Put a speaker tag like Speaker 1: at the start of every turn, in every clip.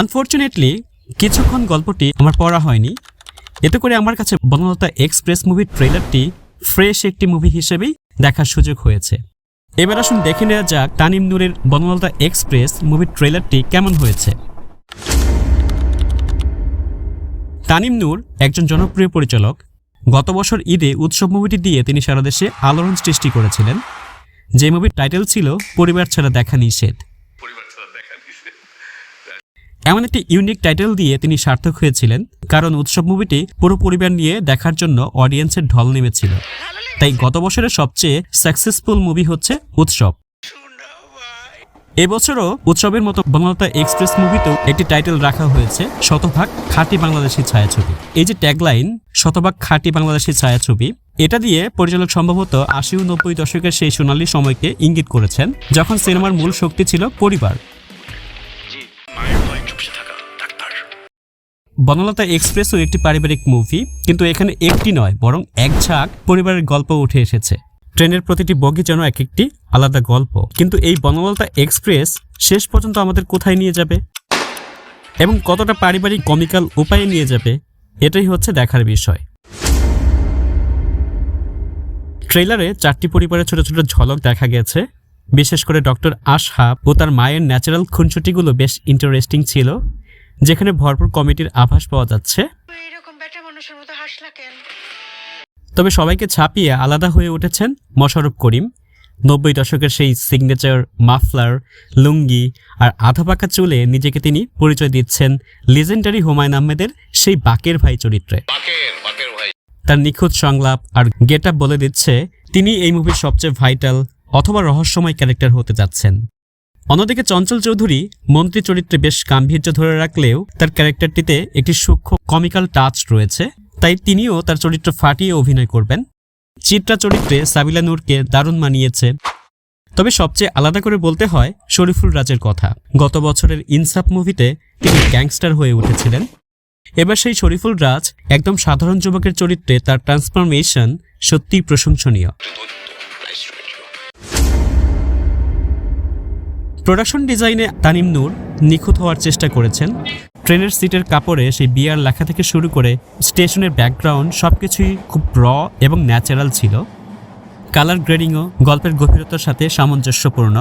Speaker 1: Unfortunately কিছুক্ষণ গল্পটি আমার পড়া হয়নি, এতে করে আমার কাছে বনলতা এক্সপ্রেস মুভির ট্রেলারটি ফ্রেশ একটি মুভি হিসেবেই দেখার সুযোগ হয়েছে। এবার আসুন দেখে নেওয়া যাক তানিম নূরের বনলতা এক্সপ্রেস মুভির ট্রেলারটি কেমন হয়েছে। তানিম নূর একজন জনপ্রিয় পরিচালক। গত বছর ঈদে উৎসব মুভিটি দিয়ে তিনি সারা দেশে আলোড়ন সৃষ্টি করেছিলেন, যে মুভির টাইটেল ছিল পরিবার ছাড়া দেখা নিষেধ। এমন একটি ইউনিক টাইটেল দিয়ে তিনি সার্থক হয়েছিলেন, কারণ উৎসব মুভিটি পুরো পরিবার নিয়ে দেখার জন্য অডিয়েন্সের ঢল নেমেছিল। তাই গত বছরের সবচেয়ে সাকসেসফুল মুভি হচ্ছে উৎসব। এবছরও উৎসবের মতো বনলতা এক্সপ্রেস মুভিতেও একটি টাইটেল রাখা হয়েছে, শতভাগ খাঁটি বাংলাদেশি ছায়াছবি। এই যে ট্যাগলাইন শতভাগ খাঁটি বাংলাদেশি ছায়াছবি, এটা দিয়ে পরিচালক সম্ভবত ৮০ ও ৯০ দশকের সেই সোনালী সময়কে ইঙ্গিত করেছেন, যখন সিনেমার মূল শক্তি ছিল পরিবার। বনলতা এক্সপ্রেসও একটি পারিবারিক মুভি, কিন্তু এখানে একটি নয় বরং এক ঝাঁক পরিবারের গল্প উঠে এসেছে। ট্রেনের প্রতিটি বগি যেন এক একটি আলাদা গল্প। কিন্তু এই বনলতা এক্সপ্রেস শেষ পর্যন্ত আমাদের কোথায় নিয়ে যাবে এবং কতটা পারিবারিক কমিক্যাল উপায়ে নিয়ে যাবে, এটাই হচ্ছে দেখার বিষয়। ট্রেলারে 4টি পরিবারের ছোট ছোট ঝলক দেখা গেছে। বিশেষ করে ডক্টর আশহাব ও তার মায়ের ন্যাচারাল খুনসুটিগুলো বেশ ইন্টারেস্টিং ছিল, যেখানে ভরপুর কমেডির আভাস পাওয়া যাচ্ছে। তবে সবাইকে ছাপিয়ে আলাদা হয়ে উঠেছেন মোশাররফ করিম। 90 দশকের সেই সিগনেচার মাফলার, লুঙ্গি আর আধা পাকা চুলে নিজেকে তিনি পরিচয় দিচ্ছেন লেজেন্ডারি হুমায়ুন আহমেদের সেই বাকের ভাই চরিত্রে। তার নিখুঁত সংলাপ আর গেট আপ বলে দিচ্ছে তিনি এই মুভির সবচেয়ে ভাইটাল অথবা রহস্যময় ক্যারেক্টার হতে যাচ্ছেন। অন্যদিকে চঞ্চল চৌধুরী মন্ত্রী চরিত্রে বেশ গাম্ভীর্য ধরে রাখলেও তার ক্যারেক্টারটিতে একটি সূক্ষ্ম কমিক্যাল টাচ রয়েছে, তাই তিনিও তার চরিত্র ফাটিয়ে অভিনয় করবেন। চিত্রা চরিত্রে সাবিলা নূরকে দারুণ মানিয়েছে। তবে সবচেয়ে আলাদা করে বলতে হয় শরীফুল রাজের কথা। গত বছরের ইনসাফ মুভিতে তিনি গ্যাংস্টার হয়ে উঠেছিলেন। এবার সেই শরীফুল রাজ একদম সাধারণ যুবকের চরিত্রে তার ট্রান্সফরমেশন সত্যিই প্রশংসনীয়। প্রোডাকশন ডিজাইনে তানিম নূর নিখুঁত হওয়ার চেষ্টা করেছেন। ট্রেনের সিটের কাপড়ে সেই বিয়ার লেখা থেকে শুরু করে স্টেশনের ব্যাকগ্রাউন্ড সবকিছুই খুব র এবং ন্যাচারাল ছিল। কালার গ্রেডিংও গল্পের গভীরতার সাথে সামঞ্জস্যপূর্ণ।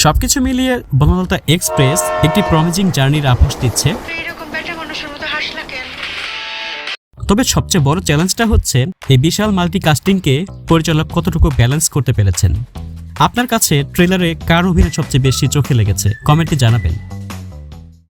Speaker 1: সবকিছু মিলিয়ে বনলতা এক্সপ্রেস একটি প্রমিজিং জার্নির আভাস দিচ্ছে। তবে সবচেয়ে বড় চ্যালেঞ্জটা হচ্ছে এই বিশাল মাল্টিকাস্টিংকে পরিচালক কতটুকু ব্যালেন্স করতে পেরেছেন। আপনার কাছে ট্রেলারে কার অভিনয় সবচেয়ে বেশি চোখে লেগেছে কমেন্টে জানাবেন।